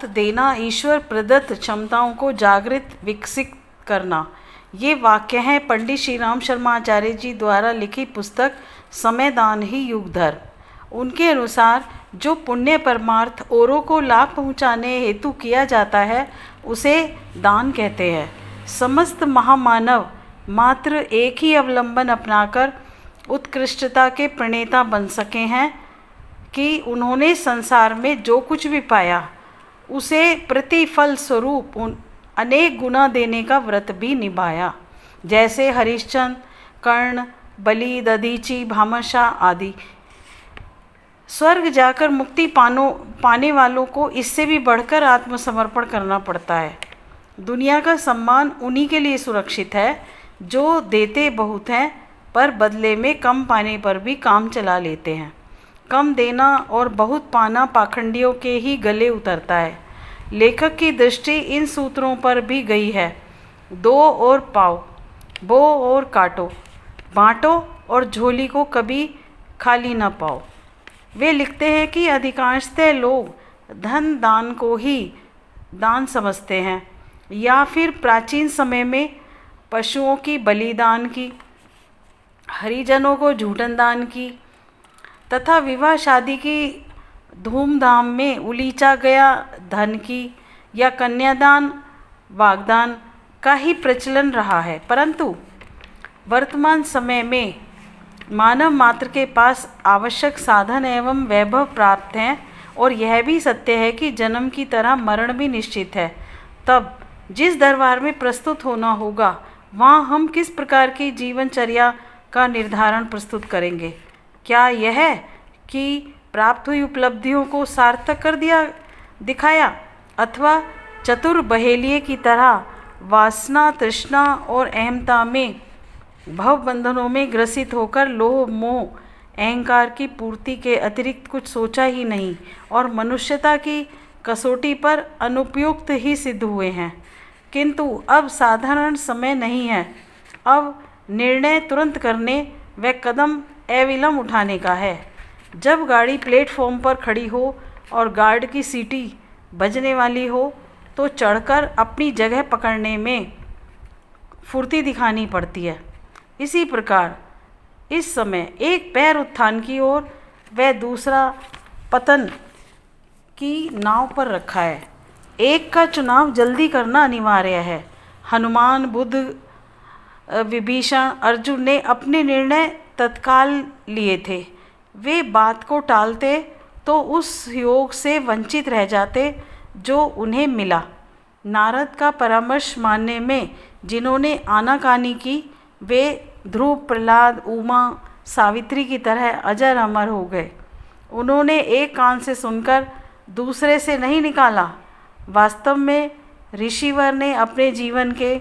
साथ देना, ईश्वर प्रदत्त क्षमताओं को जागृत विकसित करना। ये वाक्य हैं पंडित श्री राम शर्मा आचार्य जी द्वारा लिखी पुस्तक समय दान ही युगधर। उनके अनुसार जो पुण्य परमार्थ औरों को लाभ पहुँचाने हेतु किया जाता है उसे दान कहते हैं। समस्त महामानव मात्र एक ही अवलंबन अपनाकर उत्कृष्टता के प्रणेता बन सके हैं कि उन्होंने संसार में जो कुछ भी पाया उसे प्रतिफल स्वरूप अनेक गुना देने का व्रत भी निभाया। जैसे हरिश्चंद्र, कर्ण, बलि, दधीची, भामाशाह आदि। स्वर्ग जाकर मुक्ति पाने वालों को इससे भी बढ़कर आत्मसमर्पण करना पड़ता है। दुनिया का सम्मान उन्हीं के लिए सुरक्षित है जो देते बहुत हैं पर बदले में कम पाने पर भी काम चला लेते हैं। कम देना और बहुत पाना पाखंडियों के ही गले उतरता है। लेखक की दृष्टि इन सूत्रों पर भी गई है। दो और पाओ, बो और काटो, बांटो और झोली को कभी खाली न पाओ। वे लिखते हैं कि अधिकांशतः लोग धन दान को ही दान समझते हैं या फिर प्राचीन समय में पशुओं की बलिदान की, हरिजनों को झूठन दान की तथा विवाह शादी की धूमधाम में उलीचा गया धन की या कन्यादान वागदान का ही प्रचलन रहा है। परंतु वर्तमान समय में मानव मात्र के पास आवश्यक साधन एवं वैभव प्राप्त हैं और यह भी सत्य है कि जन्म की तरह मरण भी निश्चित है। तब जिस दरबार में प्रस्तुत होना होगा वहाँ हम किस प्रकार की जीवनचर्या का निर्धारण प्रस्तुत करेंगे? क्या यह कि प्राप्त हुई उपलब्धियों को सार्थक कर दिखाया अथवा चतुर बहेलिये की तरह वासना, तृष्णा और अहमता में भव बंधनों में ग्रसित होकर लोभ, मोह, अहंकार की पूर्ति के अतिरिक्त कुछ सोचा ही नहीं और मनुष्यता की कसौटी पर अनुपयुक्त ही सिद्ध हुए हैं? किंतु अब साधारण समय नहीं है। अब निर्णय तुरंत करने व कदम अविलंब उठाने का है। जब गाड़ी प्लेटफॉर्म पर खड़ी हो और गार्ड की सीटी बजने वाली हो तो चढ़कर अपनी जगह पकड़ने में फुर्ती दिखानी पड़ती है। इसी प्रकार इस समय एक पैर उत्थान की ओर व दूसरा पतन की नाव पर रखा है। एक का चुनाव जल्दी करना अनिवार्य है। हनुमान, बुद्ध, विभीषण, अर्जुन ने अपने निर्णय तत्काल लिए थे। वे बात को टालते तो उस योग से वंचित रह जाते जो उन्हें मिला। नारद का परामर्श मानने में जिन्होंने आनाकानी की वे ध्रुव, प्रहलाद, उमा, सावित्री की तरह अजर अमर हो गए। उन्होंने एक कान से सुनकर दूसरे से नहीं निकाला। वास्तव में ऋषिवर ने अपने जीवन के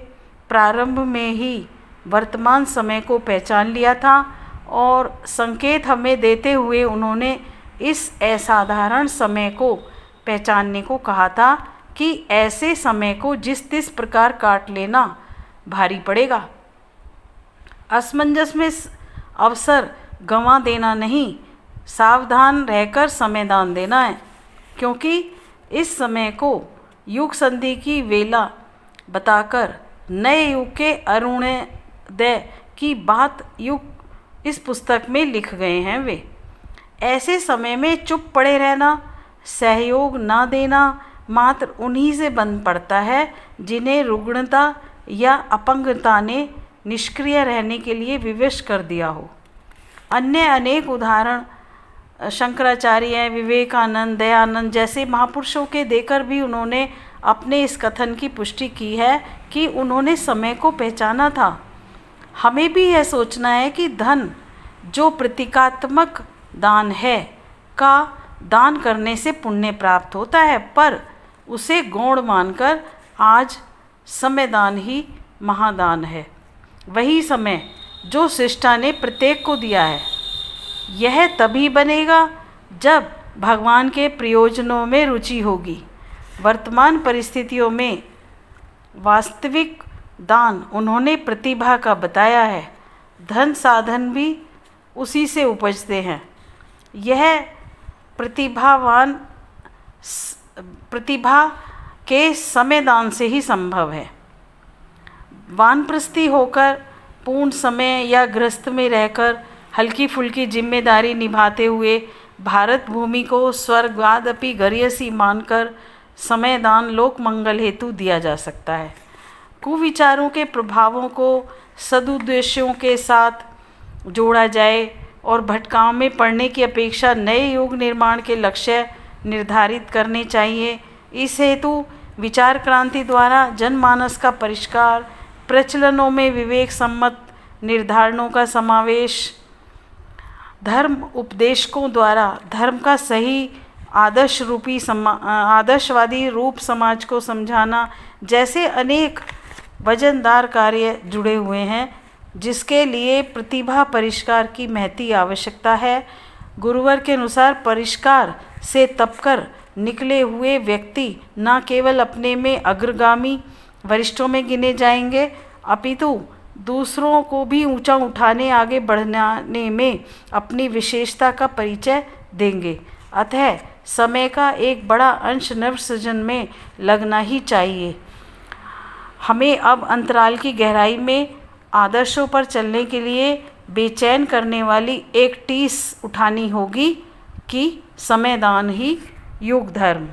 प्रारंभ में ही वर्तमान समय को पहचान लिया था और संकेत हमें देते हुए उन्होंने इस असाधारण समय को पहचानने को कहा था कि ऐसे समय को जिस तिस प्रकार काट लेना भारी पड़ेगा। असमंजस में अवसर गंवा देना नहीं, सावधान रहकर समय दान देना है, क्योंकि इस समय को युग संधि की वेला बताकर नए युग के अरुणोदय की बात युग इस पुस्तक में लिख गए हैं। वे ऐसे समय में चुप पड़े रहना, सहयोग ना देना मात्र उन्हीं से बन पड़ता है जिन्हें रुग्णता या अपंगता ने निष्क्रिय रहने के लिए विवश कर दिया हो। अन्य अनेक उदाहरण शंकराचार्य, विवेकानंद, दयानंद जैसे महापुरुषों के देकर भी उन्होंने अपने इस कथन की पुष्टि की है कि उन्होंने समय को पहचाना था। हमें भी यह सोचना है कि धन जो प्रतीकात्मक दान है का दान करने से पुण्य प्राप्त होता है, पर उसे गौण मानकर आज समय दान ही महादान है। वही समय जो सृष्टा ने प्रत्येक को दिया है। यह तभी बनेगा जब भगवान के प्रयोजनों में रुचि होगी। वर्तमान परिस्थितियों में वास्तविक दान उन्होंने प्रतिभा का बताया है। धन साधन भी उसी से उपजते हैं। यह प्रतिभावान प्रतिभा के समयदान से ही संभव है। वानप्रस्थी होकर, पूर्ण समय या गृहस्थ में रहकर हल्की फुल्की जिम्मेदारी निभाते हुए भारत भूमि को स्वर्गादपि गरीयसी मानकर समयदान लोक मंगल हेतु दिया जा सकता है। कुविचारों के प्रभावों को सदुद्देश्यों के साथ जोड़ा जाए और भटकाव में पड़ने की अपेक्षा नए युग निर्माण के लक्ष्य निर्धारित करने चाहिए। इस हेतु विचार क्रांति द्वारा जनमानस का परिष्कार, प्रचलनों में विवेक सम्मत निर्धारणों का समावेश, धर्म उपदेशकों द्वारा धर्म का सही आदर्शवादी रूप समाज को समझाना जैसे अनेक वजनदार कार्य जुड़े हुए हैं, जिसके लिए प्रतिभा परिष्कार की महती आवश्यकता है। गुरुवर के अनुसार परिष्कार से तपकर निकले हुए व्यक्ति न केवल अपने में अग्रगामी वरिष्ठों में गिने जाएंगे, अपितु दूसरों को भी ऊंचा उठाने, आगे बढ़ाने में अपनी विशेषता का परिचय देंगे। अतः समय का एक बड़ा अंश नवसृजन में लगना ही चाहिए। हमें अब अंतराल की गहराई में आदर्शों पर चलने के लिए बेचैन करने वाली एक टीस उठानी होगी कि समयदान ही युग धर्म।